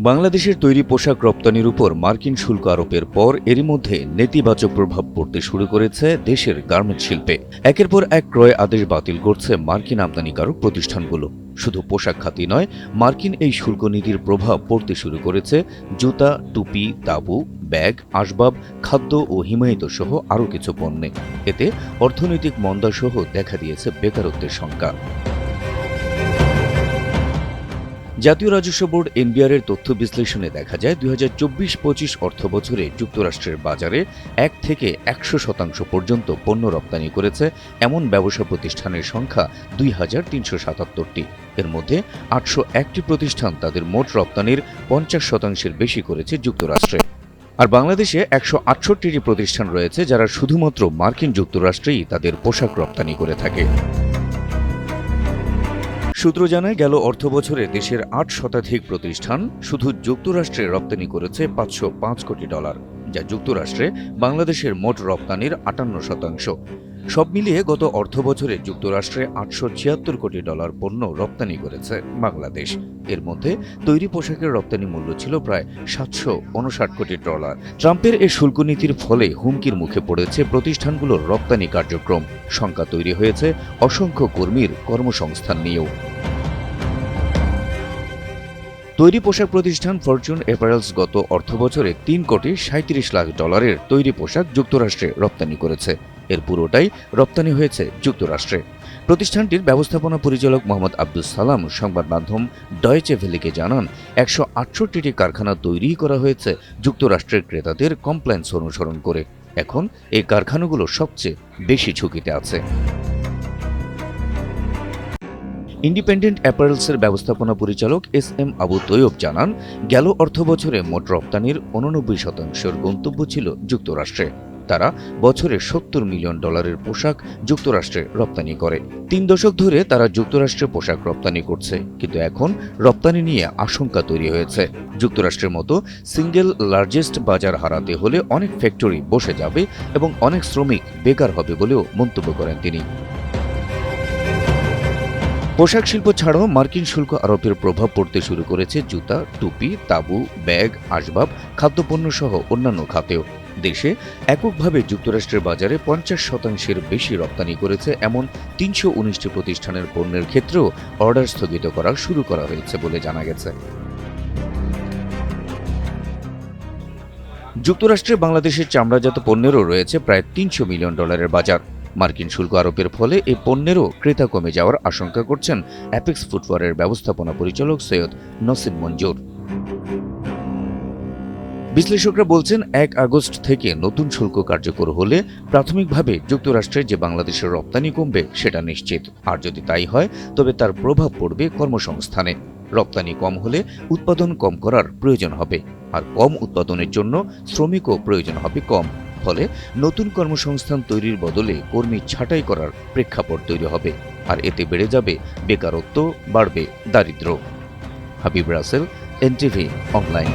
বাংলাদেশের তৈরি পোশাক রপ্তানির উপর মার্কিন শুল্ক আরোপের পর এরই মধ্যে নেতিবাচক প্রভাব পড়তে শুরু করেছে দেশের গার্মেন্টস শিল্পে। একের পর এক ক্রয় আদেশ বাতিল করছে মার্কিন আমদানিকারক প্রতিষ্ঠানগুলো। শুধু পোশাক খাতই নয়, মার্কিন এই শুল্ক নীতির প্রভাব পড়তে শুরু করেছে জুতা, টুপি, তাঁবু, ব্যাগ, আসবাব, খাদ্য ও হিমায়িত সহ আরও কিছু পণ্যে। এতে অর্থনৈতিক মন্দাসহ দেখা দিয়েছে বেকারত্বের শঙ্কা। জাতীয় রাজস্ব বোর্ড এনবিআর-এর তথ্য বিশ্লেষণে দেখা যায় ২০২৪-২৫ অর্থবছরে যুক্তরাষ্ট্রের বাজারে ১ থেকে ১০০% পর্যন্ত পণ্য রপ্তানি করেছে এমন ব্যবসা প্রতিষ্ঠানের সংখ্যা ২,৩৭৭টি। এর মধ্যে ৮০১টি প্রতিষ্ঠান তাদের মোট রপ্তানির ৫০%-এর বেশি করেছে যুক্তরাষ্ট্রে। আর বাংলাদেশে ১৬৮টি প্রতিষ্ঠান রয়েছে যারা শুধুমাত্র মার্কিন যুক্তরাষ্ট্রেই তাদের পোশাক রপ্তানি করে থাকে। সূত্র জানায়, গেল অর্থবছরে দেশের ৮ শতাধিক প্রতিষ্ঠান শুধু যুক্তরাষ্ট্রে রপ্তানি করেছে $৫০৫ কোটি, যা যুক্তরাষ্ট্রে বাংলাদেশের মোট রপ্তানির ৫৮%। সব মিলিয়ে গত অর্থবছরে যুক্তরাষ্ট্রে $৮৭৬ কোটি পণ্য রপ্তানি করেছে বাংলাদেশ। এর মধ্যে তৈরি পোশাকের রপ্তানি মূল্য ছিল প্রায় $৭৫৯ কোটি। ট্রাম্পের এই শুল্ক নীতির ফলে হুমকির মুখে পড়েছে প্রতিষ্ঠানগুলোর রপ্তানি কার্যক্রম। শঙ্কা তৈরি হয়েছে অসংখ্য কর্মীর কর্মসংস্থান নিয়েও। তৈরি পোশাক প্রতিষ্ঠান ফরচুন অ্যাপারেলস গত অর্থবছরে $৩,৩৭,০০,০০০ তৈরি পোশাক যুক্তরাষ্ট্রে রপ্তানি করেছে। এর পুরোটাই রপ্তানি হয়েছে যুক্তরাষ্ট্রে। প্রতিষ্ঠানটির ব্যবস্থাপনা পরিচালক মোহাম্মদ আব্দুস সালাম সংবাদ মাধ্যম ডয়েচে ভেলেকে জানান, ১৬৮টি কারখানা তৈরি করা হয়েছে যুক্তরাষ্ট্রের ক্রেতাদের কমপ্লায়েন্স অনুসরণ করে। এখন এই কারখানাগুলো সবচেয়ে বেশি ঝুঁকিতে আছে। ইন্ডিপেন্ডেন্ট অ্যাপারেলসের ব্যবস্থাপনা পরিচালক এস.এম. আবু তৈয়ব জানান, গেল অর্থবছরে মোট রপ্তানির ৮৯%-এর গন্তব্য ছিল যুক্তরাষ্ট্রে। তারা বছরে $৭০ মিলিয়ন পোশাক যুক্তরাষ্ট্রে রপ্তানি করে। ৩ দশক ধরে তারা যুক্তরাষ্ট্রে পোশাক রপ্তানি করছে, কিন্তু এখন রপ্তানি নিয়ে আশঙ্কা তৈরি হয়েছে। যুক্তরাষ্ট্রের মতো সিঙ্গেল লার্জেস্ট বাজার হারাতে হলে অনেক ফ্যাক্টরি বসে যাবে এবং অনেক শ্রমিক বেকার হবে বলেও মন্তব্য করেন তিনি। পোশাক শিল্প ছাড়াও মার্কিন শুল্ক আরোপের প্রভাব পড়তে শুরু করেছে জুতা, টুপি, তাঁবু, ব্যাগ, আসবাব, খাদ্যপণ্য সহ অন্যান্য খাতেও। দেশে এককভাবে যুক্তরাষ্ট্রের বাজারে ৫০%-এর বেশি রপ্তানি করেছে এমন ৩১৯টি প্রতিষ্ঠানের পণ্যের ক্ষেত্রেও অর্ডার স্থগিত করা শুরু করা হয়েছে বলে জানা গেছে। যুক্তরাষ্ট্রে বাংলাদেশের চামড়াজাত পণ্যেরও রয়েছে প্রায় $৩০০ মিলিয়ন বাজার। মার্কিন শুল্ক আরোপের ফলে এই পণ্যেরও ক্রেতা কমে যাওয়ার আশঙ্কা করছেন অ্যাপেক্স ফুটওয়ারের ব্যবস্থাপনা পরিচালক সৈয়দ নসিম মঞ্জুর। বিশ্লেষকরা বলছেন, ১ আগস্ট থেকে নতুন শুল্ক কার্যকর হলে প্রাথমিকভাবে যুক্তরাষ্ট্রে যে বাংলাদেশের রপ্তানি কমবে সেটা নিশ্চিত। আর যদি তাই হয়, তবে তার প্রভাব পড়বে কর্মসংস্থানে। রপ্তানি কম হলে উৎপাদন কম করার প্রয়োজন হবে, আর কম উৎপাদনের জন্য শ্রমিকও প্রয়োজন হবে কম। ফলে নতুন কর্মসংস্থান তৈরির বদলে কর্মী ছাঁটাই করার প্রেক্ষাপট তৈরি হবে, আর এতে বেড়ে যাবে বেকারত্ব, বাড়বে দারিদ্র্য। Habib Rasel, NTV online.